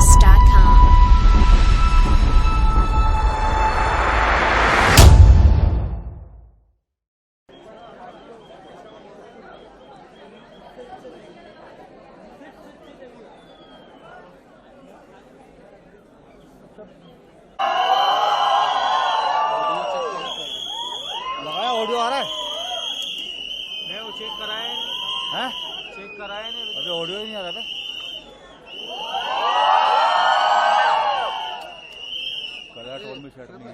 लगाया ऑडियो आ रहा है। मैं वो चेक कराया हैं? चेक कराया नहीं अभी ऑडियो ही नहीं आ रहा था। कलर टोन में सेट नहीं है।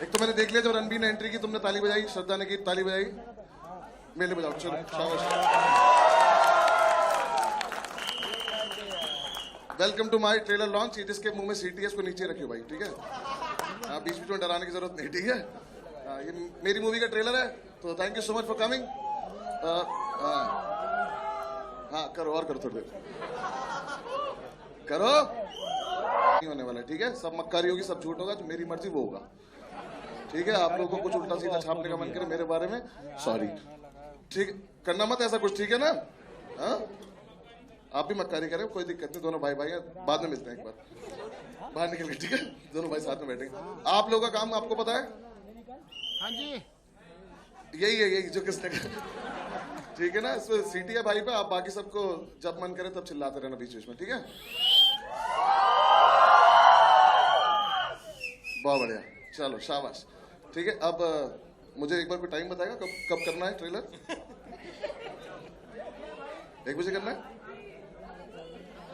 एक तो मैंने देख लिया जब रणबीर ने एंट्री की, तुमने ताली बजाई, श्रद्धा ने की ताली बजाई, मेले बजाओ। चलो शाबाश। Welcome to my trailer launch. जिसके मुंह में सीटी है उसको नीचे रखियो भाई, ठीक है? बीच बीच में डराने की जरूरत नहीं, ठीक है? ये मेरी मूवी का ट्रेलर है, तो thank you so much for coming. हाँ करो और करो, थोड़ी देर करो। नहीं होने वाला, ठीक है? सब मक्कारी होगी, सब झूठ होगा, जो मेरी मर्जी वो होगा, ठीक है? आप लोगों को कुछ उल्टा सीधा छापने का मन करे मेरे बारे में, सॉरी, ठीक? करना मत ऐसा कुछ, ठीक है ना? हाँ आप भी मक्कारी करें, कोई दिक्कत नहीं, दोनों भाई भाई हैं, बाद में मिलते हैं एक बार बाहर निकल के, ठीक है? दोनों भाई साथ में बैठेंगे। आप लोगों का काम आपको पता है? हाँ जी, यही जो किसने कहा, ठीक है ना? इसमें सीटी है भाई पे, आप बाकी सबको जब मन करे तब चिल्लाते रहना बीच बीच में, ठीक है? बहुत बढ़िया, चलो शाबाश, ठीक है? अब मुझे एक बार कोई टाइम बताएगा कब करना है ट्रेलर? 1 बजे करना है?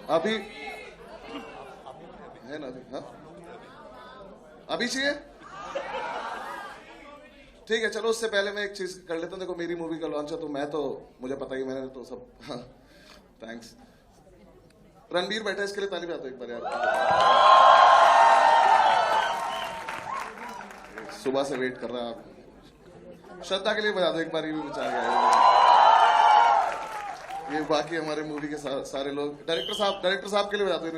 अभी है ना? अभी हाँ अभी चाहिए, ठीक है? चलो उससे पहले मैं एक चीज कर लेता हूँ। देखो मेरी मूवी का लॉन्च है, तो मैं तो मुझे पता ही, मैंने तो सब हाँ, थैंक्स। रणबीर बैठा है, इसके लिए ताली बजा दो एक बार यार। सुबह से वेट कर रहा है आप। श्रद्धा के लिए बजा दो एक बार, ये भी बेचारा गया। ये बाकी हमारे मूवी के सारे लोग, डायरेक्टर साहब के लिए बजा दो। ये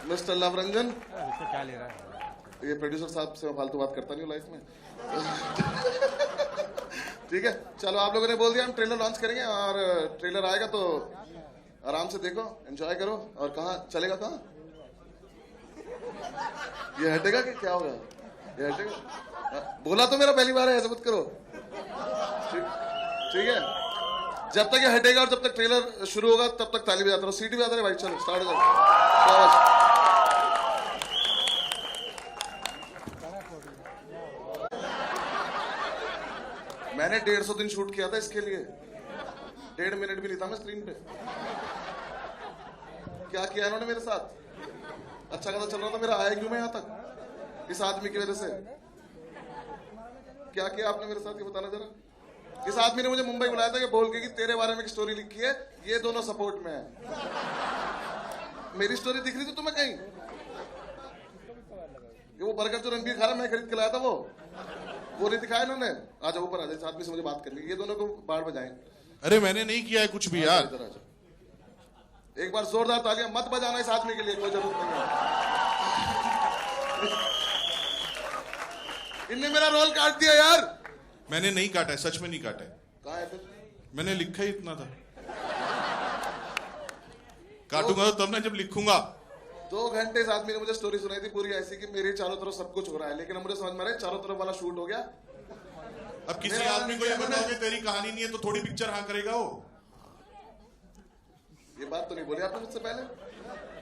मिस्टर लव रंजन, क्या ले रहा है? ये प्रोड्यूसर साहब से मैं फालतू बात करता नहीं हूँ लाइफ में। ठीक है, चलो आप लोगों ने बोल दिया हम ट्रेलर लॉन्च करेंगे, और ट्रेलर आएगा तो आराम से देखो, एंजॉय करो। और कहाँ चलेगा, कहाँ ये हटेगा कि क्या होगा? ये हटेगा? बोला तो मेरा पहली बार है, ऐसा मत करो, ठीक है? जब तक ये हटेगा और जब तक ट्रेलर शुरू होगा तब तक ताली बजाते रहो, सीटी बजाते रहे भाई। चलो स्टार्ट हो जाओ। मैंने 150 दिन शूट किया था इसके लिए, 1.5 मिनट भी नहीं था मैं स्क्रीन पे। क्या किया इन्होंने मेरे साथ? अच्छा खासा चल रहा था मेरा, आया क्यों मैं यहाँ तक? इस आदमी की वजह से। क्या किया आपने मेरे साथ, ये बताना जरा। इस आदमी ने मुझे मुंबई बुलाया था कि बोल के कि तेरे बारे में एक स्टोरी लिखी है, ये दोनों सपोर्ट में है। मेरी स्टोरी दिख रही थी तुम्हें कहीं? वो बर्गर जो रणबीर खा रहा मैं खरीद के लाया था, वो नहीं दिखाया इन्होंने। आजा ऊपर आजा, इस आदमी से मुझे बात करनी, ये दोनों को बाहर बजाएं। अरे मैंने नहीं किया है कुछ भी यार। एक बार जोरदार तालियां मत बजाना इस आदमी के लिए, कोई जरूरत नहीं है। इनने मेरा रोल काट दिया यार। मैंने नहीं काटा है, सच में नहीं काटा है। कहाँ है फिर? मैंने लिखा ही इतना था। काटूंगा तो तब ना जब लिखूंगा। 2 घंटे इस आदमी ने मुझे स्टोरी सुनाई थी पूरी ऐसी कि मेरे चारों तरफ सब कुछ हो रहा है, लेकिन अब मुझे समझ में आ रहा है चारों तरफ वाला शूट हो गया। अब किसी आदमी को ये बताओ कि तेरी कहानी नहीं है तो थोड़ी पिक्चर हाँ करेगा वो। ये बात तो नहीं बोली आपने मुझसे पहले।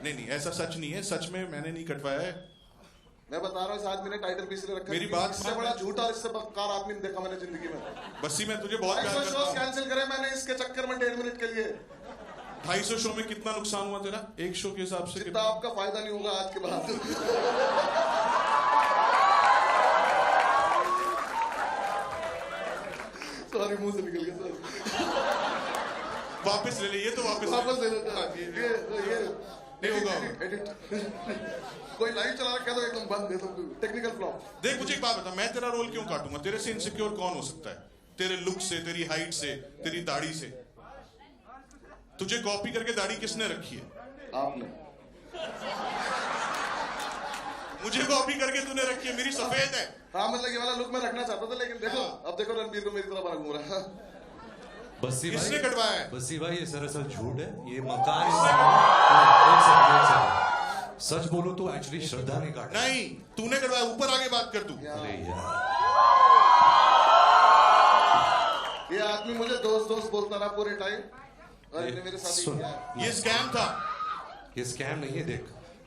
नहीं ऐसा सच नहीं है, सच में मैंने नहीं कटवाया है। मैं बता रहा हूँ इस आदमी ने टाइटल भी इसलिए रखा। मेरी बात इससे बड़ा झूठा और इससे बदकार आदमी देखा मैंने जिंदगी में। बस्सी मैं तुझे बहुत प्यार करता हूँ। कैंसिल करे मैंने इसके चक्कर में 1.5 मिनट के लिए। 250 शो में कितना नुकसान हुआ तेरा एक शो के हिसाब से? जितना आपका फायदा नहीं होगा आज के बाद। सॉरी, मुंह से निकल गया। वापस ले ले, ये तो वापस ले लो। ये नहीं होगा। कोई लाइव चला रखा तो एकदम बंद दे दो, टेक्निकल फ्लॉप। देख मुझे एक बात बता, मैं तेरा रोल क्यों काटूंगा? तेरे से इनसिक्योर कौन हो सकता है? तेरे लुक से, तेरी हाइट से, तेरी दाढ़ी से। तुझे कॉपी करके दाढ़ी किसने रखी है? आपने। मुझे कॉपी करके तूने रखी है, मेरी सफेद है। हाँ मतलब ये वाला लुक मैं रखना चाहता था, लेकिन देखो अब देखो रणबीर को मेरी तरह बना घूम रहा है। बस्सी किसने भाई, कटवाया है? बस्सी भाई ये सरासर झूठ है, ये मकान एक सेकंड। सच बोलो तो एक्चुअली श्रद्धा ने काटा। नहीं, तूने कटवाया। ऊपर आगे बात कर तू। अरे यार, ये आदमी मुझे दोस्त बोलता रहा पूरे टाइम, और इसने मेरे साथ ही सुन, किया है। ये स्कैम था। ये स्कैम नहीं है। देख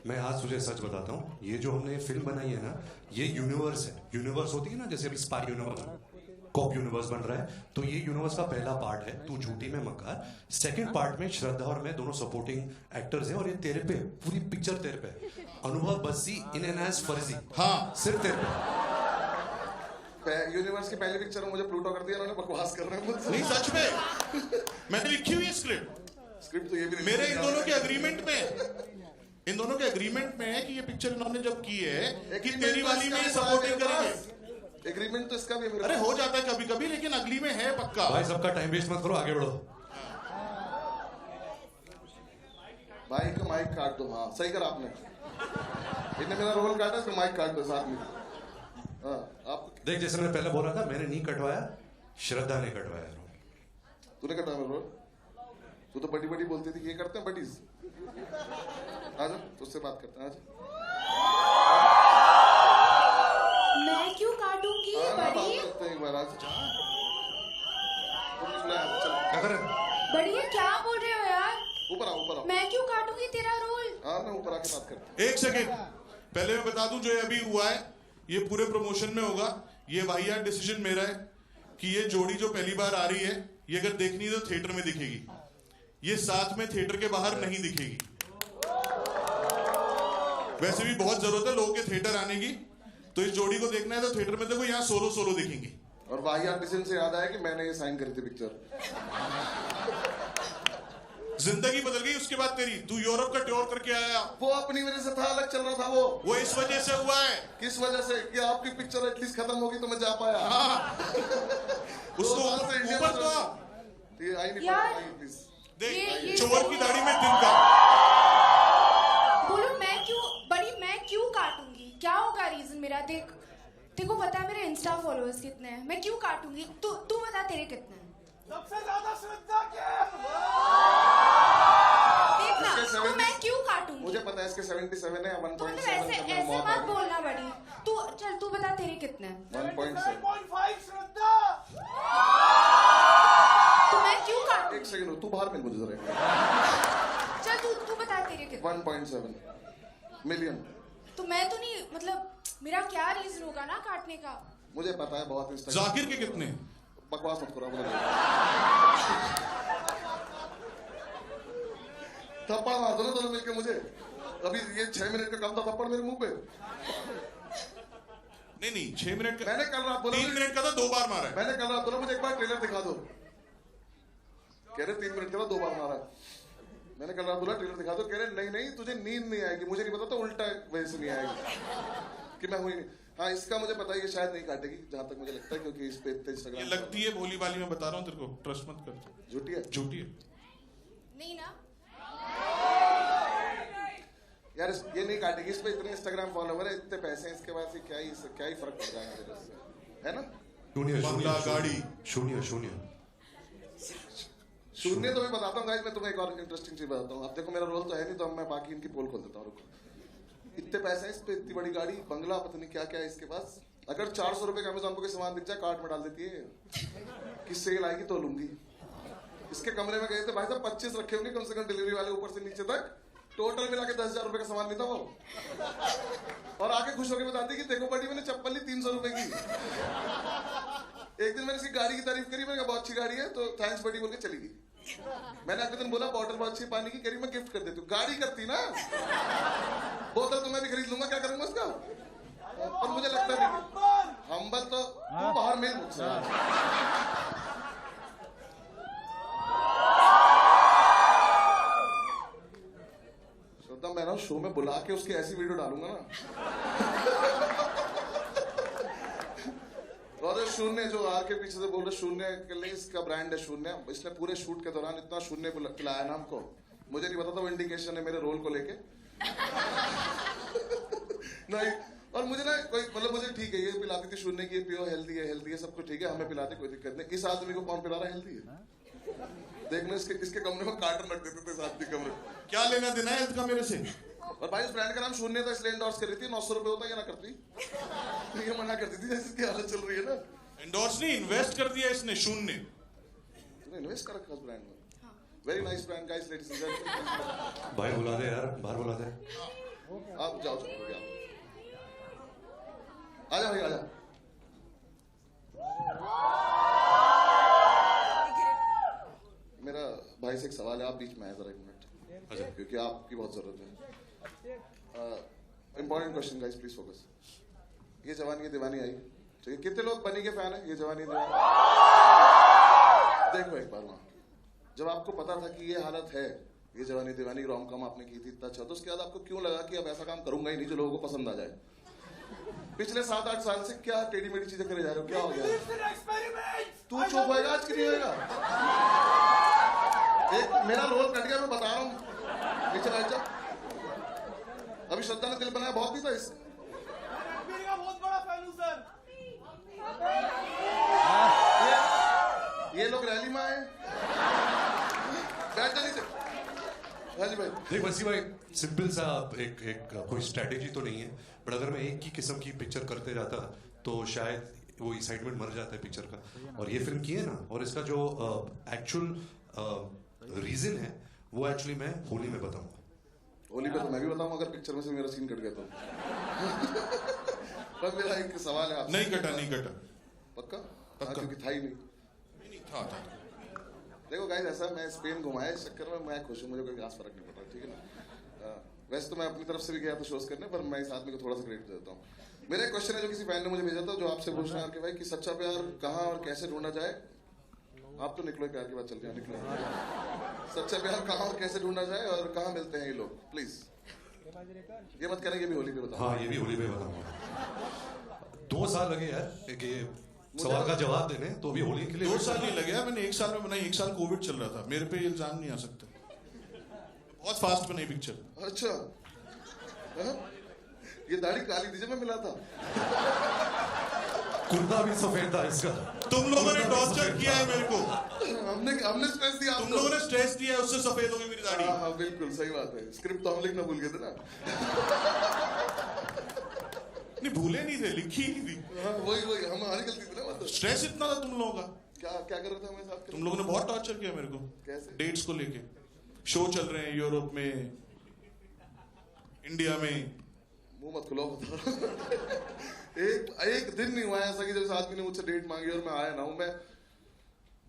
मैं आज तुझे सच बताता हूँ, ये जो हमने फिल्म बनाई है ना, ये यूनिवर्स है। यूनिवर्स होती है ना, जैसे अभी स्पाई यूनिवर्स, कॉप यूनिवर्स बन रहा है, तो ये यूनिवर्स का पहला पार्ट है, तू झूठी में मक्कार। सेकंड पार्ट में श्रद्धा और मैं दोनों सपोर्टिंग एक्टर्स हैं, और ये तेरे पे पूरी पिक्चर तेरे पे। अनुभव बस्सी इन एन एज फर्जी, हाँ, सिर्फ तेरे पे। यूनिवर्स की पहली पिक्चर में मुझे प्लूटो कर दिया, उन्होंने बकवास कर रहे हैं मुझसे। नहीं सच में मैंने लिखी हुई है स्क्रिप्ट। स्क्रिप्ट तो ये भी मेरे इन दोनों के एग्रीमेंट में, इन दोनों के एग्रीमेंट में है कि ये पिक्चर इन्होंने जब की है कि तेरी वाली में सपोर्टिंग करेंगे। एग्रीमेंट तो इसका भी मेरे अरे हो जाता है कभी कभी, लेकिन अगली में है पक्का। भाई सबका टाइम वेस्ट मत करो, आगे बढ़ो। भाई का माइक काट दो। हाँ सही करा आपने, इन्हें मेरा रोल काटा, इसको माइक काट दो साथ में। हाँ आप देख जैसे मैं पहले बोल रहा था, मैंने नहीं कटवाया, श्रद्धा ने कटवाया। तूने कटा मेरा रोल। तू तो बड़ी बोलती थी, ये करते हैं बडीज। आजा तुझसे बात करते हैं, आजा। मैं क्यों काटूंगी हाँ, बात बड़ी? करते हैं एक बार, आजा। तुमने सुना है? चल क्या कर रहे हैं? बढ़िया क्या बोल रहे हो यार? ऊपर आओ, ऊपर आओ। मैं क्यों काटूंगी तेरा रोल? हाँ मैं ऊपर आके बात करता हूँ। एक सेकेंड, पहले मैं बता दूं जो ये अभी हुआ है, ये पूरे प्रमोशन में होगा। ये वाहियात डिसीजन मेरा है कि ये जोड़ी जो पहली बार आ रही है, ये अगर देखनी है तो थिएटर में दिखेगी, ये साथ में थिएटर के बाहर नहीं दिखेगी। वैसे भी बहुत जरूरत है लोगों के थिएटर आने की, तो इस जोड़ी को देखना है तो थिएटर में देखो, यहाँ सोलो दिखेंगी। और वाहियात डिसीजन से याद आया कि मैंने ये साइन करी थी पिक्चर। जिंदगी बदल गई उसके बाद तेरी। तू यूरोप का टूर करके आया, वो अपनी वजह से था, अलग चल रहा था वो इस वजह से हुआ है। किस वजह से? कि आपकी पिक्चर एटलीस्ट खत्म होगी तो मैं जा पाया। हाँ। उसको ऊपर तो आ। ये आई नहीं यार, पाई, प्लीज। देख चोर की दाढ़ी में दिल का। बोलो मैं क्यों काटूंगी? क्या होगा रीजन मेरा? देखो पता है मेरे इंस्टा फॉलोअर्स कितने हैं, मैं क्यों काटूंगी? तू बता तेरे कितने हैं? सबसे ज्यादा श्रद्धा के। देखना इसके तो 70 मैं क्यों काटूंगी? मुझे पता है इसके 77 है, तो 1.7 मतलब ऐसे मत बोलना बड़ी। तू बता तेरे कितने हैं? 1.7। 9.5 श्रद्धा। तो मैं क्यों काटूं? एक सेकंड, तू बाहर मिल मुझे जरा। चल तू बता तेरे कितने? 1.7 मिलियन। तो मैं तो नहीं, मतलब मेरा क्या रीजन होगा ना काटने का? मुझे पता है बहुत इंस्टाग्राम। जाकिर के कितने? बकवास मत करो। थप्पड़ मार दो ना दोनों मिलके मुझे। अभी ये 6 मिनट का कम था, थप्पड़ मेरे मुंह पे। नहीं 6 मिनट का। मैंने कल रात बोला, 3 मिनट का था, 2 बार मारा है। मैंने कल रात बोला मुझे एक बार ट्रेलर दिखा दो। कह रहे 3 मिनट का था, 2 बार मारा है। मैंने कल रात बोला ट्रेलर दिखा दो, कह रहे नहीं तुझे नींद नहीं आएगी। मुझे नहीं पता था उल्टा वजह से नहीं आएगी कि मैं हुई नहीं। हाँ इसका मुझे पता है ये शायद नहीं काटेगी, जहां तक मुझे लगता है, क्योंकि इस पे इतने ये इंस्टाग्राम लगती है भोली भाली, मैं बता रहा हूँ तेरे को, ट्रस्ट मत कर। झूठी है। झूठी है। नहीं ना? यार ये नहीं काटेगी, इस पे इतने इंस्टाग्राम फॉलोवर है, इतने पैसे हैं इसके पास, क्या ही फर्क पड़ जाएगा मेरे से, है ना? बंगला, गाड़ी। शून्य शून्य तो मैं बताता हूँ गाइस, मैं तुम्हें एक और इंटरेस्टिंग चीज बताता हूँ। अब देखो मेरा रोल तो है नहीं, तो अब मैं बाकी इनकी पोल खोल देता हूँ। इतने पैसे हैं इस पे, इतनी बड़ी गाड़ी, बंगला, पता नहीं क्या क्या है इसके पास। अगर 400 रुपए का अमेज़न पे कोई सामान दिख जाए, कार्ट में डाल देती है कि सेल आएगी तो लूंगी। इसके कमरे में गए थे भाई साहब, 25 रखे होंगे कम से कम डिलीवरी वाले, ऊपर से नीचे तक। टोटल मिला के 10,000 रुपए का सामान नहीं था वो। और आके खुश होकर बताती कि देखो बड़ी, मैंने चप्पल ली 300 रुपए की। एक दिन मैंने इसकी गाड़ी की तारीफ करी, मैंने कहा बहुत अच्छी गाड़ी है, तो थैंक्स बड़ी बोल के चली गई। मैंने अगले दिन बोला बॉटल बहुत अच्छी पानी की, करी मैं गिफ्ट कर देती हूँ। गाड़ी करती ना, बोतल तो मैं भी खरीद लूंगा, क्या करूंगा उसका? और मुझे लगता नहीं हम्बल तो तू बाहर मिल मुझसे। श्रद्धा मैं ना शो में बुला के उसकी ऐसी वीडियो डालूंगा ना। और शून्य जो आर के पीछे से बोल रहे, शून्य के लिए इसका ब्रांड है शून्य। इसने पूरे शूट के दौरान इतना शून्य खिलाया ना हमको, मुझे नहीं पता था वो इंडिकेशन है मेरे रोल को लेके। नहीं, और मुझे ना कोई मतलब मुझे ठीक है, ये पिलाती थी शून्य की, प्योर हेल्दी है सब कुछ ठीक है, हमें पिलाते कोई दिक्कत नहीं। इस आदमी को कौन पिला रहा है हेल्दी है? देखना इसके कमरे में कार्टन रख देते थे इस आदमी कमरे। क्या लेना देना है हेल्थ का मेरे से? और भाई उस ब्रांड का नाम शून्य था इसलिए एंडोर्स कर रही थी, 900 रुपए होता, ये ना करती। ये मना करती थी जैसे की हालत चल रही है ना। एंडोर्स नहीं, इन्वेस्ट कर दिया इसने शून्य। तूने इन्वेस्ट कर रखा उस ब्रांड में। Very nice brand guys, ladies and gentleman. भाई बुला दे यार, बाहर बुला दे। आप जाओ, चुप हो गया। आजा भाई आजा। मेरा भाई से एक सवाल है, आप बीच में आए जरा एक मिनट। अच्छा। क्योंकि आपकी बहुत जरूरत है। Important question guys, please focus. ये जवानी ये दीवानी आई, ठीक है? कितने लोग बनी के फैन है ये जवानी ये दीवानी? देखो एक बार वहां, जब आपको पता था कि ये हालत है, ये जवानी दीवानी रोम कॉम आपने की थी इतना अच्छा, तो उसके बाद आपको क्यों लगा कि अब ऐसा काम करूंगा ही नहीं जो लोगों को पसंद आ जाए? पिछले 7-8 साल से क्या टेढ़ी मेढ़ी चीजें करे जा रहे हो, क्या हो गया? तू चुप होएगा आज कि नहीं होएगा? एक मेरा रोल कट गया, मैं बता रहा हूँ। नीचे बैठ जा। अभी श्रद्धा ने दिल बनाया बहुत भी था इससे। रणबीर का बहुत बड़ा फैन हूं सर। ये लोग रैली में आए। बैठ जा नीचे। हाँ जी भाई। देख वसी भाई, सिंपल सा एक कोई स्ट्रेटेजी तो नहीं है, बट अगर मैं एक ही किस्म की पिक्चर करते जाता तो शायद वो एक्साइटमेंट मर जाता है पिक्चर का। और ये फिल्म की है ना, और इसका जो एक्चुअल रीजन है वो एक्चुअली मैं होली में बताऊंगा। होली पे तो मैं भी बताऊंगा अगर पिक्चर में से मेरा सीन कट गया तो। पर मेरा एक सवाल है आपसे। नहीं कटा, नहीं कटा। पक्का? पक्का। क्योंकि था ही नहीं। नहीं था। देखो गाइस, ऐसा मैं स्पेन घुमाया, इस चक्कर में मैं खुश हूँ, मुझे कोई खास फर्क नहीं पड़ रहा, ठीक है ना? वैसे तो मैं अपनी तरफ से भी गया था शोज करने, पर मैं इस आदमी को थोड़ा सा क्रेडिट देता हूँ। मेरा एक क्वेश्चन है जो किसी फैन ने मुझे भेजा था, जो आपसे पूछना है कि भाई कि सच्चा प्यार कहाँ और कैसे ढूंढा जाए? आप तो निकलो, प्यार की बात चल रही है, निकलो। सच्चा प्यार कहाँ और कैसे ढूंढा जाए और कहाँ मिलते हैं ये लोग, प्लीज। ये मत कहना, ये भी होली पे बताओ। हाँ, ये भी होली पे बताऊंगा। 2 साल लगे यार कि सवाल का जवाब देने, तो भी होली के लिए 2 साल नहीं लगे, मैंने 1 साल में बनाई। 1 साल कोविड चल रहा था, मेरे पे इल्जाम नहीं आ सकता। बहुत फास्ट बनाई पिक्चर। अच्छा, ये दाढ़ी काली थी जब मैं मिला था। कुर्ता भी सफेद था इसका। तुम लोगों ने टॉर्चर किया है मेरे को। हमने स्ट्रेस दिया, तुम लोगों ने स्ट्रेस दिया है, उससे सफेद हो गई मेरी दाढ़ी। हाँ बिल्कुल सही बात है। स्क्रिप्ट तो हम लिखना भूल गए थे ना। नहीं भूले नहीं थे, लिखी ही नहीं थी। हाँ वही हमारी गलती थी ना। मतलब स्ट्रेस इतना था तुम लोगों का। क्या कर रहे थे हमारे साथ? तुम लोगों ने बहुत टॉर्चर किया मेरे को। कैसे? डेट्स को लेके। शो चल रहे हैं यूरोप में, इंडिया में। मुंह मत खुलो, बता। एक दिन नहीं हुआ ऐसा कि जब आदमी ने मुझसे डेट मांगी और मैं आया ना हूं, मैं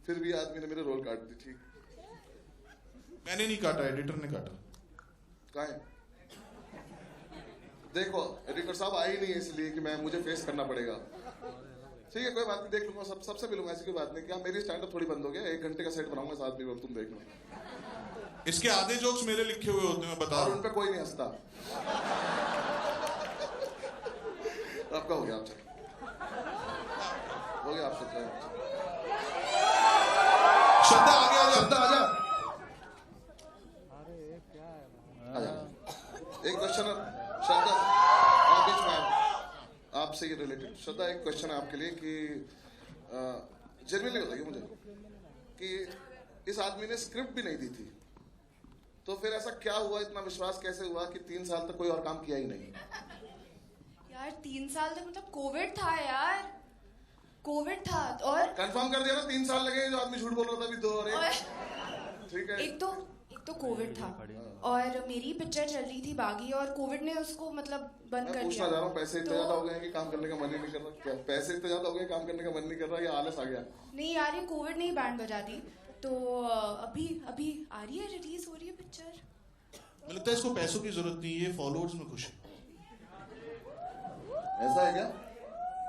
फिर भी आदमी ने मेरे रोल काट दी। ठीक, मैंने नहीं काटा, एडिटर ने काटा। कहाँ है? देखो एडिटर साहब आए ही नहीं है इसलिए कि मुझे फेस करना पड़ेगा। ठीक है कोई बात नहीं, देख लूंगा, सबसे मिलूंगा, ऐसी कोई बात नहीं। क्या मेरी स्टैंड अप थोड़ी बंद हो गया? 1 घंटे का सेट बनाऊंगा साथ में, तुम देख लो। इसके आधे जोक्स मेरे लिखे हुए होते हैं, मैं बता और रहा हूं। उन पे कोई नहीं हंसता। आपका हो गया, आपसे हो गया, आपसे श्रद्धा आगे आ जा। श्रद्धा आजा, आजा। एक क्वेश्चन श्रद्धा, आप बीच में आए, आपसे ये रिलेटेड। श्रद्धा एक क्वेश्चन है आपके लिए कि जनरली बताइए मुझे कि इस आदमी ने स्क्रिप्ट भी नहीं दी थी, तो फिर ऐसा क्या हुआ, इतना विश्वास कैसे हुआ कि 3 साल तक कोई और काम किया ही नहीं? यार 3 साल तक मतलब कोविड था यार, कोविड था। और कंफर्म कर दिया ना 3 साल लगे, जो आदमी झूठ बोल रहा था अभी 2 और 1। ठीक है, एक तो कोविड था और मेरी पिक्चर चल रही थी बागी, और कोविड ने उसको मतलब बंद कर मैं पूछना दिया। चाह रहा हूँ, पैसे इतने ज्यादा हो गए हैं कि काम करने का मन ही नहीं कर रहा? क्या पैसे इतने ज्यादा हो गए काम करने का मन नहीं कर रहा, या आलस आ गया? नहीं यार, ये कोविड ने ही बैंड बजा दी। तो अभी आ रही है, रिलीज हो रही है पिक्चर। मुझे लगता है इसको पैसों की जरूरत नहीं है, ये फॉलोअर्स में खुश है। ऐसा है क्या?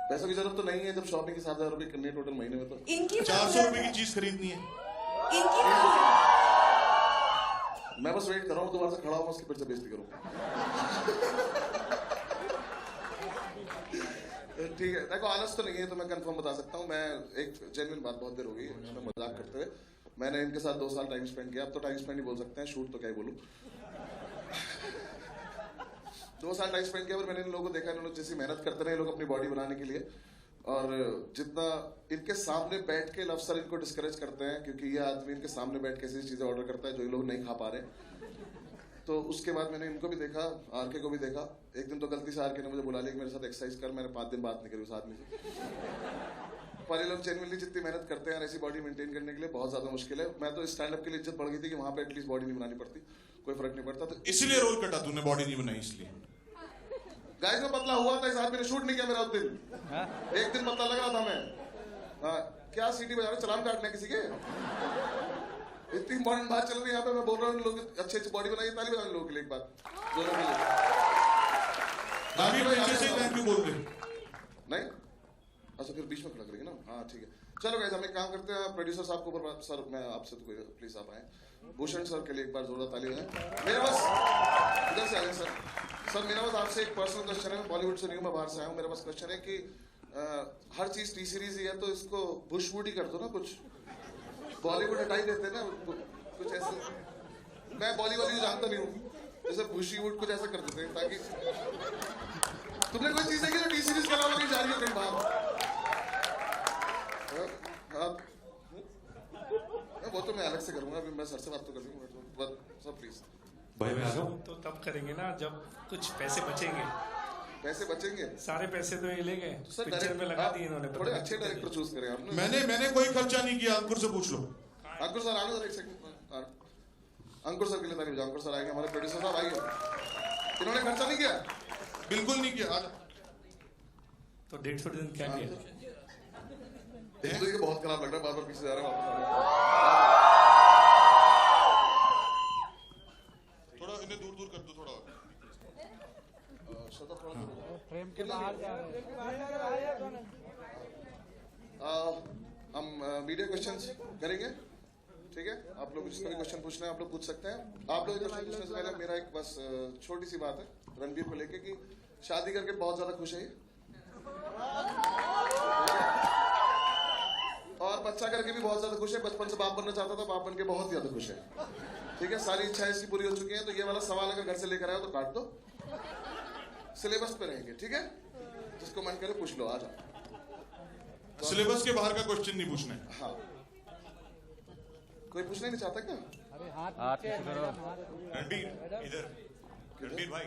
पैसों की जरूरत तो नहीं है जब शॉपिंग के 7,000 रुपए करनी है टोटल महीने में। तो इनकी 400 रुपए की चीज खरीदनी है। इनकी मैं बस वेट कर रहा हूँ, दोबारा से खड़ा हूँ, उसकी फिर से बेइज्जती करूँ। ठीक है, देखो आलस तो नहीं है, तो मैं कंफर्म बता सकता हूँ। मैं एक जेन्युइन बात, बहुत देर हो गई इसमें मजाक करते हुए, मैंने इनके साथ 2 साल टाइम स्पेंड किया। अब तो टाइम स्पेंड ही बोल सकते हैं, शूट तो क्या ही बोलूं। 2 साल टाइम स्पेंड किया, पर मैंने इन लोगों को देखा, इन लोग जैसी मेहनत करते रहे लोग अपनी बॉडी बनाने के लिए, और जितना इनके सामने बैठ के लव सर इनको डिस्करेज करते हैं, क्योंकि ये आदमी इनके सामने बैठ के ऐसी चीजें ऑर्डर करता है जो ये लोग नहीं खा पा रहे। तो उसके बाद मैंने इनको भी देखा, आरके को भी देखा। एक दिन तो गलती से आरके ने मुझे बुला लिया कि मेरे साथ एक्सरसाइज कर, मैंने 5 दिन बात नहीं करी उस आदमी से। पर ये लोग जेन्युइनली जितनी मेहनत करते हैं ऐसी बॉडी मेंटेन करने के लिए बहुत ज्यादा मुश्किल है। मैं तो स्टैंड अप के लिए इज्जत बढ़ गई थी कि वहां पे एटलीस्ट बॉडी नहीं बनानी पड़ती, कोई फर्क नहीं पड़ता। तो इसलिए रोल कटा तूने, बॉडी नहीं बनाई इसलिए। गाइस में पतला हुआ था, इस आदमी ने शूट नहीं किया मेरा उस दिन। एक दिन पतला लग रहा था मैं। क्या सीटी बजा रहे, चलान काटने किसी के? इतनी इंपॉर्टेंट बात चल रही है यहाँ पे, मैं बोल रहा हूँ लोग अच्छी अच्छी बॉडी बनाइए, ताली बजाने लोगों के लिए एक बात, दोनों के लिए। अभी पीछे से थैंक यू बोल दे। नहीं अच्छा, फिर बीच में खड़ा करेंगे ना। हाँ ठीक है, चलो गाइस हम एक काम करते हैं, प्रोड्यूसर साहब को ऊपर, सर मैं आपसे तो कोई प्लीज आप आए, भूषण सर के लिए एक बार जोरदार ताली बजाएं। मेरे पास इधर से आ जाए सर मेरा पास आपसे एक पर्सनल क्वेश्चन है। मैं बॉलीवुड से नहीं हूँ, मैं बाहर से आया हूँ। मेरे पास क्वेश्चन है कि हर चीज टी सीरीज ही है, तो इसको बुशवुड ही कर दो ना, कुछ बॉलीवुड हटाई देते ना कुछ ऐसे। मैं बॉलीवुड जानता नहीं हूँ, जैसे बुशीवुड कुछ ऐसा कर देते हैं, ताकि तुमने कोई चीज देखी जो टी सीरीज के अलावा कहीं जा रही हो कहीं बाहर? वो तो मैं अलग से करूंगा, अभी मैं सर से बात तो कर लूंगा। सर प्लीज भाई मैं आ जाऊं? तो तब करेंगे ना जब कुछ पैसे बचेंगे। पैसे बचेंगे? सारे पैसे तो ये ले गए, सर पिक्चर में लगा दिए इन्होंने। थोड़े अच्छे डायरेक्टर चूज करें आपने। मैंने कोई खर्चा नहीं किया, अंकुर से पूछ लो। अंकुर सर आने दो एक सेकंड। अंकुर सर के लिए तारीफ जाओ, अंकुर सर आएंगे, हमारे प्रोड्यूसर साहब आएंगे। इन्होंने खर्चा नहीं किया? बिल्कुल नहीं किया। तो 150 दिन क्या किया? एक तो ये बहुत खराब लग रहा है, बार बार पीछे जा रहा है, थोड़ा इन्हें दूर दूर कर दो थोड़ा। फ्रेम के बाहर जा रहे हैं। हम मीडिया क्वेश्चंस करेंगे, ठीक है? आप लोग जिसको भी क्वेश्चन पूछना है आप लोग पूछ सकते हैं। आप लोग क्वेश्चन पूछने से पहले मेरा एक बस छोटी सी बात है रणबीर को लेके कि शादी करके बहुत ज्यादा खुश है ये, और बच्चा करके भी बहुत ज्यादा खुश है। बचपन से बाप बनना चाहता था, बाप बन के बहुत ज्यादा खुश है, ठीक है? सारी इच्छाएं इसकी पूरी हो चुकी हैं। तो ये वाला सवाल अगर घर से लेकर आए तो काट दो, सिलेबस पे रहेंगे, ठीक है? जिसको मन करे पूछ लो, आ जाओ। सिलेबस के बाहर का क्वेश्चन नहीं पूछना है। हाँ, कोई पूछना नहीं चाहता क्या? अरे हाथ पीछे करो। रणबीर इधर, रणबीर भाई,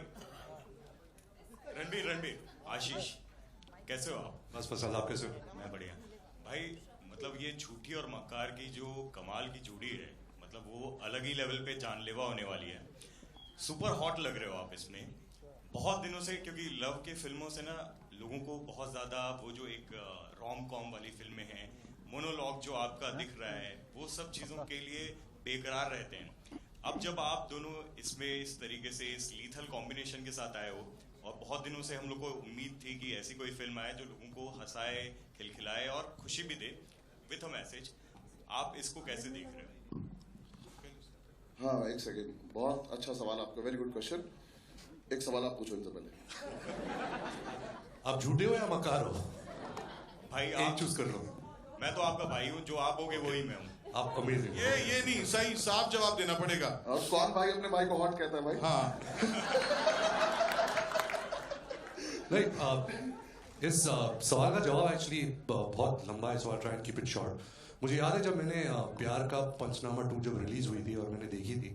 रणबीर आशीष, कैसे हो आप? बस बस आप कैसे हो? मैं बढ़िया भाई। मतलब ये झूठी और मक्कार की जो कमाल की जोड़ी है, मतलब वो अलग ही लेवल पे जानलेवा होने वाली है। सुपर हॉट लग रहे हो आप इसमें बहुत दिनों से, क्योंकि लव के फिल्मों से ना लोगों को बहुत ज्यादा वो जो एक रोम कॉम वाली फिल्में हैं, मोनोलॉग जो आपका दिख रहा है, वो सब चीजों के लिए बेकरार रहते हैं। अब जब आप दोनों इसमें इस तरीके से इस लीथल कॉम्बिनेशन के साथ आए हो, और बहुत दिनों से हम लोग को उम्मीद थी कि ऐसी कोई फिल्म आए जो लोगों को हंसाए, खिलखिलाए और खुशी भी दे विथ अ मैसेज, आप इसको कैसे देख रहे हो? हाँ एक सेकेंड, बहुत अच्छा सवाल आपका, वेरी गुड क्वेश्चन। एक सवाल आप पूछो इनसे पहले। आप झूठे हो या मकार हो? भाई एक आप चूज कर लो। मैं तो आपका भाई हूँ, जो आप होगे वही मैं हूँ। आप अमेजिंग। ये नहीं, सही साफ जवाब देना पड़ेगा। और कौन भाई अपने भाई को हॉट कहता है भाई? हाँ नहीं, इस सवाल का जवाब एक्चुअली बहुत लंबा है, so I try and keep it short. मुझे याद है जब मैंने प्यार का पंचनामा 2 जब रिलीज हुई थी और मैंने देखी थी,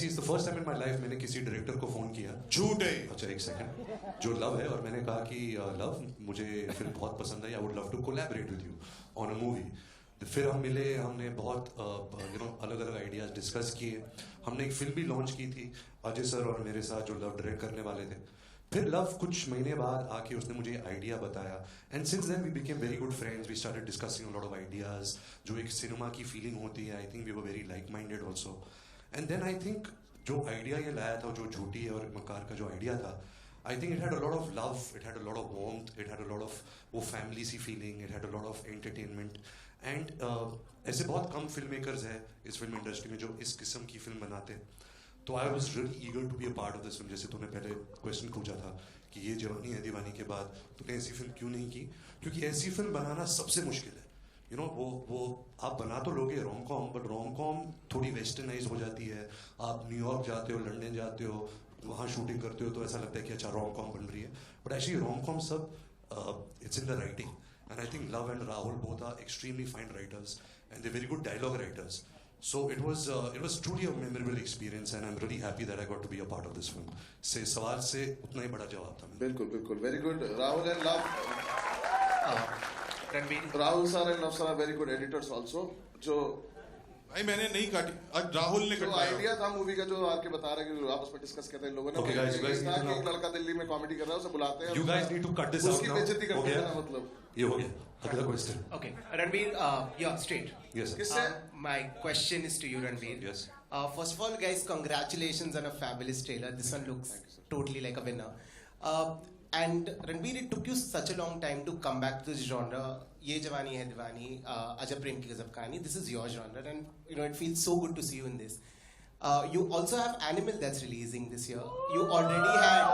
the first time in my life मैंने किसी डायरेक्टर को फोन किया। झूठ है। अच्छा एक सेकंड, जो लव है, और मैंने कहा कि लव मुझे फिल्म बहुत पसंद है, I would love to collaborate with you on a movie. फिर हम मिले, हमने बहुत अलग अलग आइडियाज डिस्कस किए। हमने एक फिल्म भी लॉन्च की थी अजय सर और मेरे साथ, जो लव डायरेक्ट करने वाले थे। फिर लव कुछ महीने बाद आके उसने मुझे आइडिया बताया, and since then we became very good friends. We started discussing a lot of ideas, जो एक सिनेमा की फीलिंग होती है। I think we were very like minded also. And then I think जो आइडिया ये लाया था, जो झूठी है और मकार का जो आइडिया था, I think it had a lot of love, it had a lot of warmth, it had a lot of वो फैमिली सी feeling, it had a lot of entertainment. And ऐसे बहुत कम फिल्म मेकर्स हैं इस film industry में जो इस किस्म की फिल्म बनाते हैं। तो I was really eager to be a part of this film. जैसे तूने पहले क्वेश्चन पूछा था कि ये जवानी है दीवानी के बाद तूने ऐसी फिल्म क्यों नहीं की, क्योंकि ऐसी फिल्म बनाना सबसे मुश्किल है। वो आप बना तो लोगे rom com, but rom com थोड़ी वेस्टर्नाइज हो जाती है। आप न्यूयॉर्क जाते हो, लंदन जाते हो, वहाँ शूटिंग करते हो तो ऐसा लगता है कि अच्छा रोम कॉम बन रही है, बट एक्चुअली रोम कॉम सब it's in the writing, and I think Luv and Rahul both are extremely fine writers and they very good dialogue writers. So it was truly a memorable experience, and I'm really happy that I got to be a part of this film. से सवाल से उतना ही बड़ा जवाब था. बिल्कुल बिल्कुल, very good. Rahul and Luv, Ranbir, Rahul sir and Luv sir are very good editors also. जो भाई मैंने नहीं काटी, आज राहुल ने जो कटवाया. आइडिया था मूवी का, जो आके बता रहे हैं कि आपस में डिस्कस करते हैं लोगों ने. Okay, guys, you guys need to know. एक लड़का दिल्ली में कॉमेडी कर रहा है, उसे बुलाते हैं. You guys need to cut this out उसकी now. बेइज्जती हो करते गया? हैं ना, मतलब. ये हो गया. अगला question. okay, Ranveer, you're straight. Yes, sir. किससे? My question is to you, Ranveer. Yes. First of all, guys, congratulations on a fabulous trailer. This one looks totally like a winner. And Ranveer, it took you such a long time to come back to this genre. Ye Jawani Hai Diwani, Ajab Prem Ki Gazab Kahani. This is your genre, and it feels so good to see you in this. You also have Animal that's releasing this year. You already had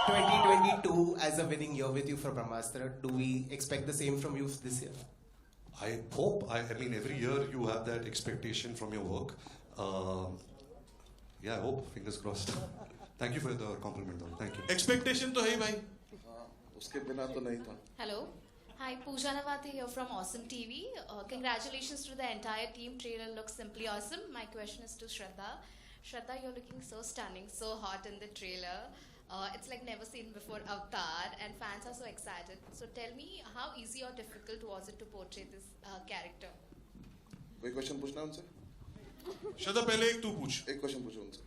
2022 as a winning year with you for Brahmastra. Do we expect the same from you this year? I hope. I mean, every year you have that expectation from your work. Yeah, I hope. Fingers crossed. Thank you for the compliment, though. Thank you. Expectation तो है ही भाई. हाँ, उसके बिना तो नहीं था. Hello. Hi, Pooja Navate here from Awesome TV. Congratulations to the entire team. Trailer looks simply awesome. My question is to Shraddha. Shraddha, you're looking so stunning, so hot in the trailer. It's like never seen before Avatar, and fans are so excited. So tell me, how easy or difficult was it to portray this character? कोई question पूछना है उनसे? श्रद्धा पहले एक तू पूछ. एक question पूछो उनसे.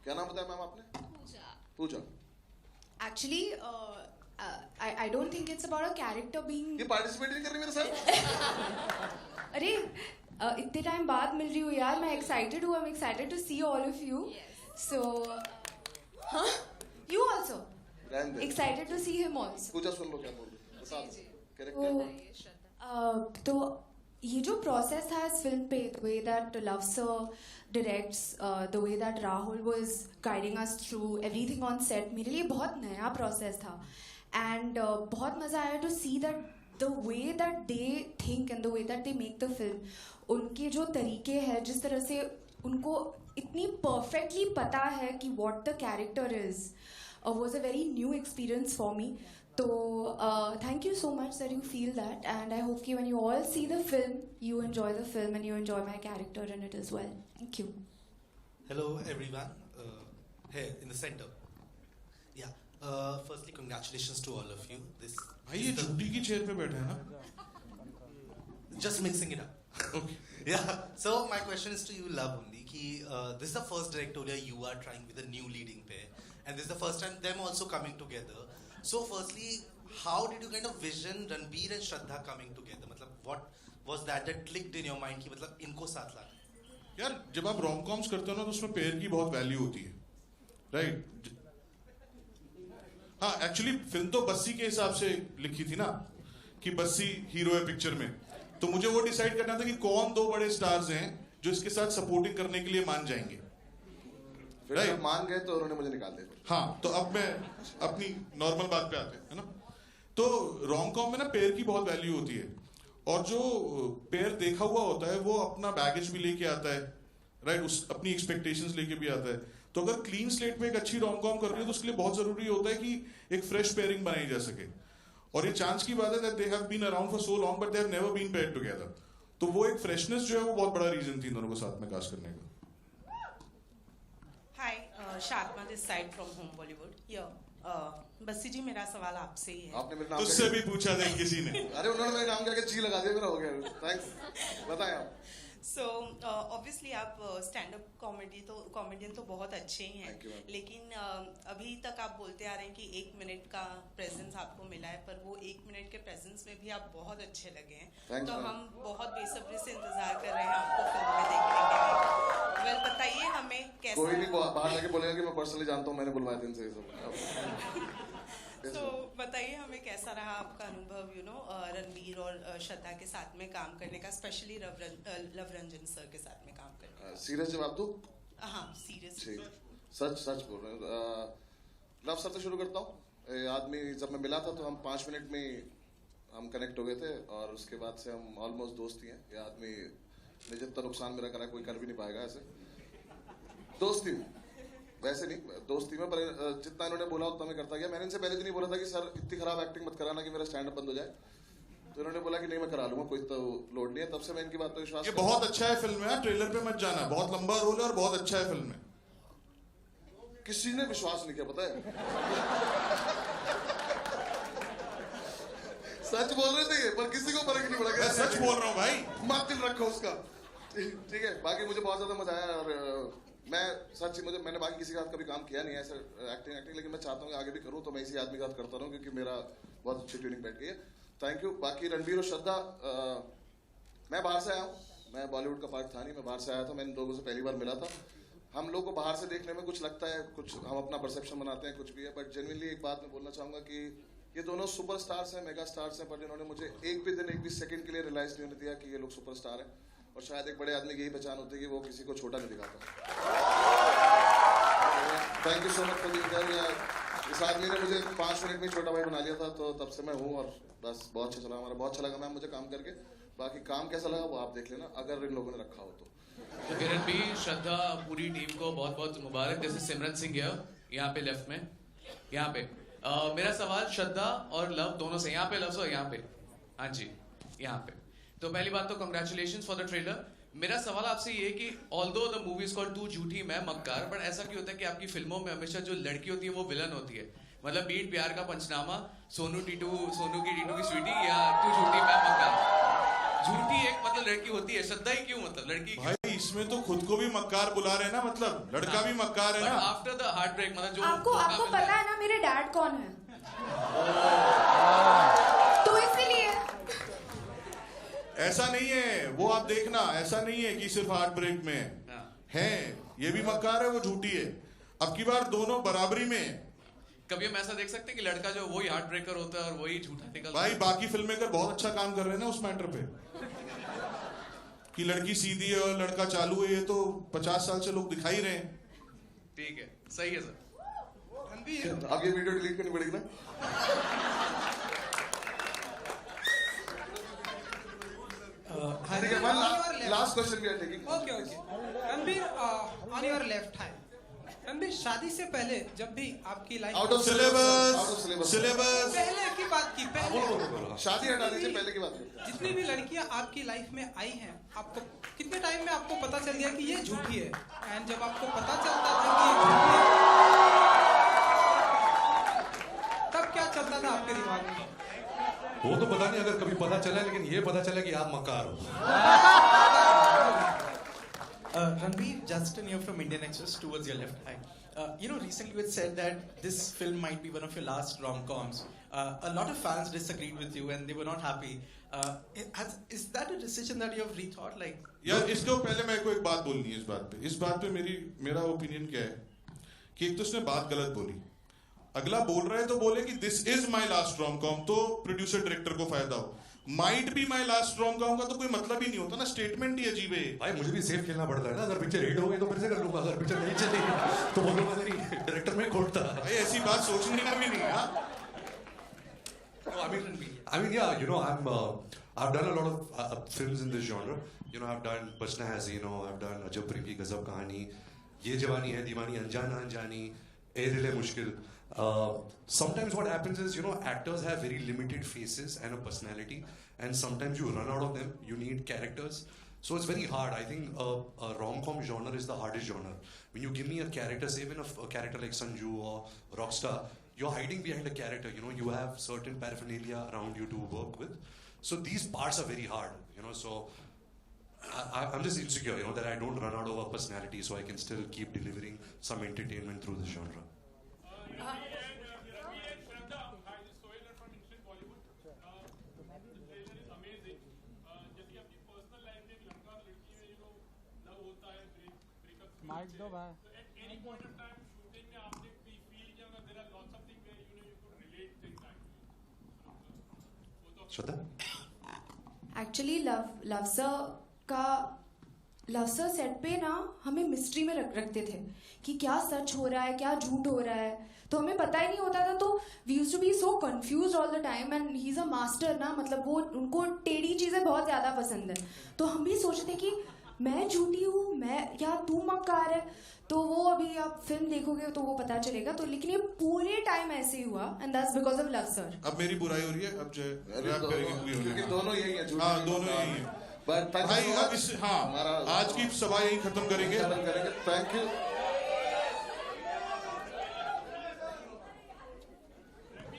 क्या नाम बताया मैम आपने? Pooja. Pooja. Actually, I don't think it's about a character being. ये पार्टिसिपेट नहीं कर रही मेरे साथ? अरे इतने टाइम बाद मिल रही हूँ यार, मैं एक्साइटेड हूँ. I'm excited to see all of you. Yes. So, huh? You also रहने दे. excited to see him also. पूजा सुन लो क्या बोल रही है. बता दो. तो बताइए, श्रद्धा. तो ये जो प्रोसेस था इस फिल्म पे, the way that Love Sir directs, the way that Rahul was guiding us through everything on set, मेरे लिए बहुत नया प्रोसेस था. And बहुत मज़ा आया to see that the way that they think and the way that they make the film, उनके जो तरीके हैं, जिस तरह से उनको इतनी perfectly पता है कि what the character is, was a very new experience for me. So thank you so much that you feel that, and I hope when you all see the film, you enjoy the film and you enjoy my character in it as well. Thank you. Hello everyone, here in the center. Yeah, firstly congratulations to all of you. This भाई ये झूठी की chair पे बैठे हैं ना. just mixing it up. Okay. Yeah, so my question is to you, Love, only ki this is the first directorial you are trying with a new leading pair, and this is the first time them also coming together. So firstly, how did you kind of vision Ranbir and Shraddha coming together? मतलब what was that clicked in your mind कि मतलब इनको साथ लाना? यार जब आप rom coms करते हो ना तो उसमें पेयर की बहुत वैल्यू होती है, राइट? हाँ, एक्चुअली फिल्म तो बस्सी के हिसाब से लिखी थी ना, कि बस्सी हीरो है पिक्चर में, तो मुझे वो डिसाइड करना था कि कौन दो बड़े स्टार्स हैं जो इसके साथ सपोर्टिंग करने के लिए मान जाएंगे. फिर जब मान गए तो उन्होंने मुझे निकाल दिया. हाँ, तो अब मैं अपनी नॉर्मल बात पे आते हैं, है ना? तो रोम कॉम में ना पेयर की बहुत वैल्यू होती है, और जो पेयर देखा हुआ होता है वो अपना बैगेज भी लेके आता है, राइट? उस अपनी एक्सपेक्टेशंस लेके भी आता है. तो अगर क्लीन स्लेट में एक अच्छी रोम कॉम कर रही है तो उसके लिए बहुत जरूरी होता है कि एक फ्रेश पेयरिंग बनाई जा सके. और ये चांस की बात है that they have been around for so long but they have never been paired together. तो वो एक फ्रेशनेस जो है वो बहुत बड़ा रीजन थी दोनों को साथ में कास्ट करने का. Hi, Sharma this side from home Bollywood. Bassi ji, मेरा सवाल आपसे ही है. आपने मेरा नाम तुझसे भी पूछा नहीं किसी ने. अरे उन्होंने मेरे नाम करके जी लगा दिया, मेरा हो गया. थैंक्स. बताएं आप. सो ऑब्वियसली आप स्टैंड अप कॉमेडियन तो बहुत अच्छे ही हैं, लेकिन अभी तक आप बोलते आ रहे हैं कि 1 मिनट का प्रेजेंस आपको मिला है, पर वो 1 मिनट के प्रेजेंस में भी आप बहुत अच्छे लगे हैं. तो हम बहुत बेसब्री से इंतजार कर रहे हैं आपको फिल्म में देखने के लिए. वेल, बताइए हमें कैसा. कोई नहीं बाहर जाके बोलेगा कि मैं पर्सनली जानता हूँ, मैंने बुलवाया दिन से ये सब. तो बताइए हमें कैसा रहा आपका अनुभव, रणबीर और श्रद्धा के साथ में काम करने का, स्पेशली लव रंजन सर के साथ में काम करने का. सीरियस जवाब दो. हाँ, सीरियस. सच बोल रहे हैं. लव सर से शुरू करता हूँ. आदमी जब मैं मिला था तो हम 5 मिनट में हम कनेक्ट हो गए थे, और उसके बाद से हम ऑलमोस्ट दोस्त ही हैं. ये आदमी ने जितना नुकसान मेरा करा कोई कर भी नहीं पाएगा ऐसे. दोस्ती वैसे नहीं, दोस्ती में, पर जितना इन्होंने बोला उतना मैं करता गया। मैंने इनसे पहले तो नहीं बोला था कि सर इतनी खराब एक्टिंग मत कराना कि मेरा स्टैंड अप बंद हो जाए, तो इन्होंने बोला कि नहीं मैं करा लूंगा, कोई तो लोड नहीं है। तब से मैं इनकी बात पर विश्वास। ये बहुत अच्छा है फिल्म में, ट्रेलर पे मत जाना, बहुत लंबा रोल है और बहुत अच्छा है फिल्म में। किसी ने विश्वास नहीं किया, पता है। सच बोल रहे थे ये, पर किसी को फर्क नहीं पड़ा। मैं सच बोल रहा हूँ भाई, मत दिल रखो उसका, ठीक है। बाकी मुझे बहुत ज्यादा मजा आया और मैं सच मैंने बाकी किसी के साथ कभी काम किया नहीं है ऐसा एक्टिंग, लेकिन मैं चाहता हूँ आगे भी करूँ, तो मैं इसी आदमी के साथ करता रहूँ क्योंकि मेरा बहुत अच्छी ट्यूनिंग बैठ गई है। Thank you. बाकी रणबीर और श्रद्धा, मैं बाहर से आया हूँ, मैं बॉलीवुड का पार्ट था नहीं, मैं बाहर से आया था, मैं इन लोगों से पहली बार मिला था। हम लोग को बाहर से देखने में कुछ लगता है, कुछ हम अपना परसेप्शन बनाते हैं, कुछ भी है, बट जेन्युइनली एक बात मैं बोलना चाहूँगा कि ये दोनों सुपरस्टार्स हैं, मेगा स्टार्स हैं, पर इन्होंने मुझे एक भी दिन, एक भी सेकंड के लिए रियलाइज नहीं होने दिया कि ये लोग सुपरस्टार हैं। और शायद एक बड़े आदमी की यही पहचान होती है कि वो किसी को छोटा नहीं दिखाता। Thank you so much for being. इस आदमी ने मुझे 5 मिनट में छोटा भाई बना लिया था, तो तब से मैं हूँ और बस बहुत अच्छा चला, हमारा बहुत अच्छा लगा मैम मुझे काम करके। बाकी काम कैसा लगा वो आप देख लेना, अगर इन लोगों ने रखा हो तो। रणबीर, श्रद्धा, पूरी टीम को बहुत बहुत मुबारक। दिस इज सिमरन सिंह यहाँ पे लेफ्ट में, यहाँ पे। मेरा सवाल श्रद्धा और लव दोनों से, यहाँ पे लव और यहाँ पे, हाँ जी यहाँ पे। तो पहली बात तो कंग्रेचुलेशंस फॉर द ट्रेलर। मेरा सवाल आपसे ये है कि although the movie is called तू झूठी मैं मक्कार, बट ऐसा क्यों होता है कि आपकी फिल्मों में हमेशा जो लड़की होती है वो विलन होती है? मतलब बीट प्यार का पंचनामा, सोनू की टीटू की स्वीटी, या तू झूठी मैं मक्कार। झूठी एक मतलब लड़की होती है, श्रद्धा ही क्यों मतलब लड़की? भाई इसमें तो खुद को भी मक्कार बुला रहे हैं ना, मतलब लड़का भी मक्कार है ना। आफ्टर द हार्ट ब्रेक मतलब जो आपको पता है ना मेरे डैड कौन है, तो इसीलिए ऐसा नहीं है, वो आप देखना, ऐसा नहीं है कि सिर्फ हार्ट ब्रेक में है, ये भी मक्कार है, वो झूठी है। अब की बार दोनों बराबरी में। कभी हम ऐसा देख सकते हैं कि लड़का जो वही हार्ट ब्रेकर होता है और वही झूठा निकलता है? भाई बाकी फिल्म मेकर बहुत अच्छा काम कर रहे हैं ना उस मैटर पे, कि लड़की सीधी है और लड़का चालू है, ये तो 50 साल से लोग दिखाई रहे हैं। ठीक है, सही है सर। अब ये वीडियो डिलीट करनी पड़ेगी ना। लास्ट क्वेश्चन भी है, taking. Okay Ranbir, on your left hand, Ranbir शादी से पहले जब भी आपकी लाइफ आउट ऑफ सिलेबस पहले की बात की, पहले शादी हटा दीजिए, पहले की बात करते। जितनी भी लड़कियां आपकी लाइफ में आई हैं, आपको कितने टाइम में आपको पता चल गया कि ये झूठी है? एंड जब आपको पता चलता था कि ये झूठी है, तब क्या चलता था आपके दिमाग में? वो तो पता नहीं, अगर कभी पता चला, लेकिन ये पता चला कि आप मक्कार हो। Ranbir, Justin here from Indian Express towards your left. Hi. Recently you had said that this film might be one of your last rom-coms. A lot of fans disagreed with you and they were not happy. Is that a decision that you have rethought? Like, यार इसको पहले मेरे को एक बात बोलनी है इस बात पे मेरा ओपिनियन क्या है कि एक तो उसने बात गलत बोली, अगला बोल रहा है तो बोले कि this is my last ROM com, तो प्रोड्यूसर डायरेक्टर को फायदा हो। माइट भी माई लास्ट रॉम कॉम का तो कोई मतलब ही नहीं होता ना, स्टेटमेंट ही अजीब है। भाई मुझे भी सेफ खेलना पड़ता है ना, अगर पिक्चर हिट हो गई तो फिर से कर लूंगा, अगर पिक्चर नहीं चली तो बोलूंगा नहीं, डायरेक्टर में खोटता। भाई ऐसी बात सोचने का भी नहीं है। I mean, yeah, I've done a lot of films in this genre. I've done Bachna Hazi, I've done Ajab Prem Ki Gazab Kahani, Ye Jawani Hai Diwani, Anjana Anjani, Ae Dil Hai Mushkil. Sometimes what happens is, actors have very limited faces and a personality, and sometimes you run out of them. You need characters. So it's very hard. I think a rom-com genre is the hardest genre. When you give me a character, say even a character like Sanju or Rockstar, you're hiding behind a character. You have certain paraphernalia around you to work with. So these parts are very hard. So I'm just insecure, that I don't run out of a personality, so I can still keep delivering some entertainment through this genre. Mic दो भाई। Actually love sir set पे ना हमें mystery में रखते थे कि क्या सच हो रहा है, क्या झूठ हो रहा है, तो हमें पता ही नहीं होता था। तो we used to be so confused all the time, and he is a master ना, मतलब वो उनको टेढ़ी चीजें बहुत ज्यादा पसंद है। तो हम भी सोचते कि मैं झूठी हूँ, मैं या तू मक्कार है, तो वो अभी आप फिल्म देखोगे तो वो पता चलेगा। तो लेकिन ये पूरे टाइम ऐसे ही हुआ, and that's because of love sir. अब मेरी बुराई हो रही है, अब जो रैप करेंगे पूरी होने क्योंकि में। दोनों यही है, झूठी हाँ दोनों यही है भाई। अब इस आज की सभा यही खत्म करेंगे। Thank you.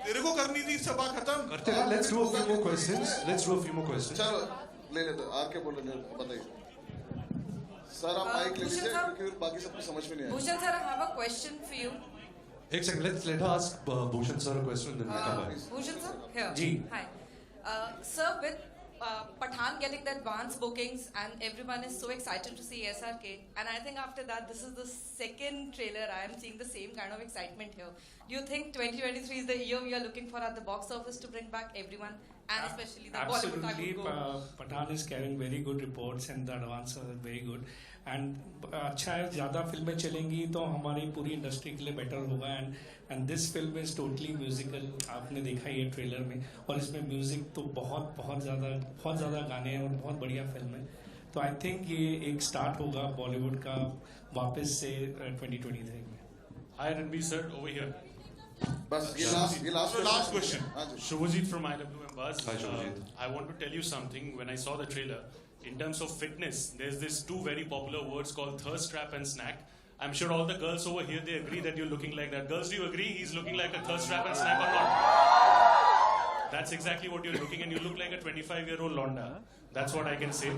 तेरे को करनी थी सभा खत्म करते हैं। Let's do a few more questions. Let's do a few more questions. चलो ले लेते हैं। आके बोल रहे हैं, बताइए सर। आप माइक ले लीजिए क्योंकि बाकी सबको समझ में नहीं आया। Bhushan sir, I have a question for you. एक second, let her ask Bhushan sir a question, then we'll come back. Bhushan sir, here. जी. Hi. Sir, with Pathaan getting the advance bookings and everyone is so excited to see SRK, and I think after that this is the second trailer I am seeing the same kind of excitement here. Do you think 2023 is the year we are looking for at the box office to bring back everyone and especially the Bollywood type Absolutely, of go? Pathaan is carrying very good reports and the advance are very good. And अच्छा है, ज़्यादा फिल्में चलेंगी तो हमारी पूरी industry के लिए बेटर होगा। And this film is totally musical, आपने देखा ये ट्रेलर में, और इसमें म्यूजिक तो बहुत ज़्यादा गाने हैं और बहुत बढ़िया फिल्म है। तो आई थिंक ये एक स्टार्ट होगा बॉलीवुड का वापस से 2023 में। Hi Ranveer sir, over here. बस ये last question. Shubhajit from IW Members. Hi Shubhajit. I want to tell you something. When I saw the trailer, in terms of fitness, there's this two very popular words called thirst trap and snack. I'm sure all the girls over here, they agree that you're looking like that. Girls, do you agree he's looking like a thirst trap and snack or not? That's exactly what you're looking, and you look like a 25-year-old Londa. That's what I can say.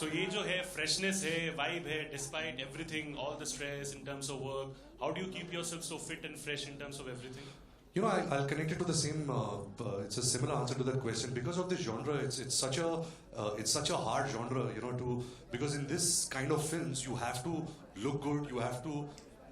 So ये जो है freshness है, vibe है, despite everything, all the stress in terms of work, how do you keep yourself so fit and fresh in terms of everything? You know, I'll connect it to the same. It's a similar answer to that question because of this genre. It's such a hard genre, you know. Because in this kind of films, you have to look good. You have to.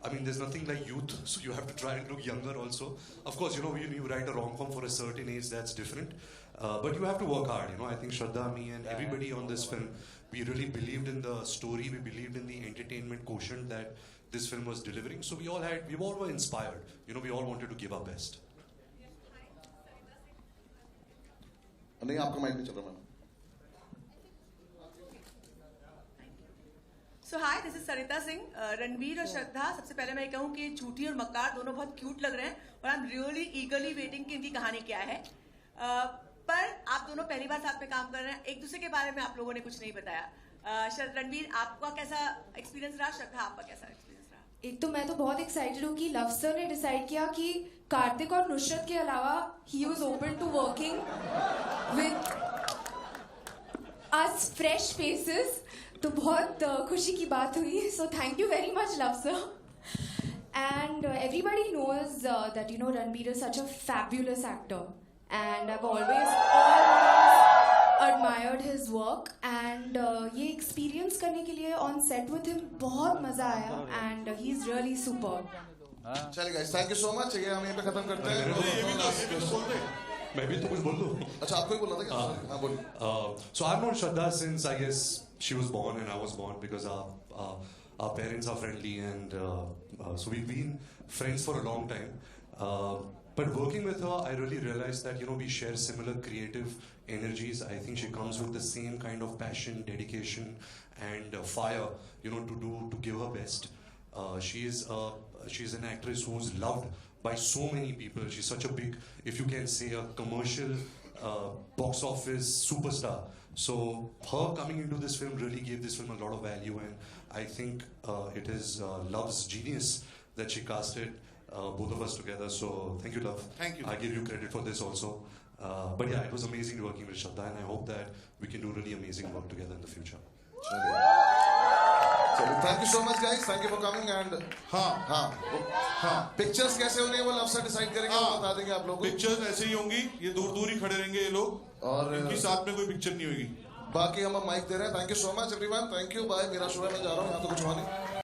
I mean, there's nothing like youth, so you have to try and look younger also. Of course, you know, when you write a rom-com for a certain age, that's different. But you have to work hard. You know, I think Shraddha, me, and everybody on this film, we really believed in the story. We believed in the entertainment quotient that this film was delivering. So we all were inspired. You know, we all wanted to give our best. नहीं, आपका mic नहीं चल रहा ma'am. So hi, this is Sarita Singh. Ranveer और श्रद्धा, सबसे पहले मैं कहूँ कि झूठी और मक्कार दोनों बहुत क्यूट लग रहे हैं और I'm really eagerly waiting कि इनकी कहानी क्या है। पर आप दोनों पहली बार साथ में काम कर रहे हैं, एक दूसरे के बारे में आप लोगों ने कुछ नहीं बताया। रणवीर, आपका कैसा एक्सपीरियंस रहा? श्रद्धा, आपका कैसा एक्सपीरियंस रहा? एक तो मैं तो बहुत एक्साइटेड हूँ कि लव सर ने डिसाइड किया कि कार्तिक और नुसरत के अलावा he was open to working with us fresh faces. तो बहुत खुशी की बात हुई। So thank you very much Luv sir. And everybody knows that you know Ranbir is such a fabulous actor and I've always admired his work and ये experience करने के लिए on set with him बहुत मजा आया and he's really superb। चलिए guys, thank you so much। ये हम यहीं पे खत्म करते हैं। मैं भी तो कुछ बोल दूं। अच्छा, आपको ही बोलना था क्या? हाँ बोलिए। So I've known Shraddha since I guess she was born and I was born because our parents are friendly and so we've been friends for a long time. But working with her, I really realized that, you know, we share similar creative energies. I think she comes with the same kind of passion, dedication, and fire, you know, to give her best. She's an actress who's loved by so many people. She's such a big, if you can say, a commercial box office superstar. So her coming into this film really gave this film a lot of value, and I think it is Love's genius that she casted both of us together. So thank you, Love. Thank you. I give you credit for this also. But yeah, it was amazing working with Shraddha, and I hope that we can do really amazing work together in the future. Thank you so much, guys. Thank you for coming. And हाँ, pictures कैसे होंगे वो love से decide करेंगे, वो बता देंगे आप लोगों को। पिक्चर्स ऐसे ही होंगी, ये दूर दूर ही खड़े रहेंगे ये लोग, और इनकी साथ में कोई पिक्चर नहीं होगी। बाकी हम माइक दे रहे हैं। Thank you so much everyone. Thank you, bye. मेरा शो है, मैं जा रहा हूँ, यहाँ तो कुछ हुआ नहीं।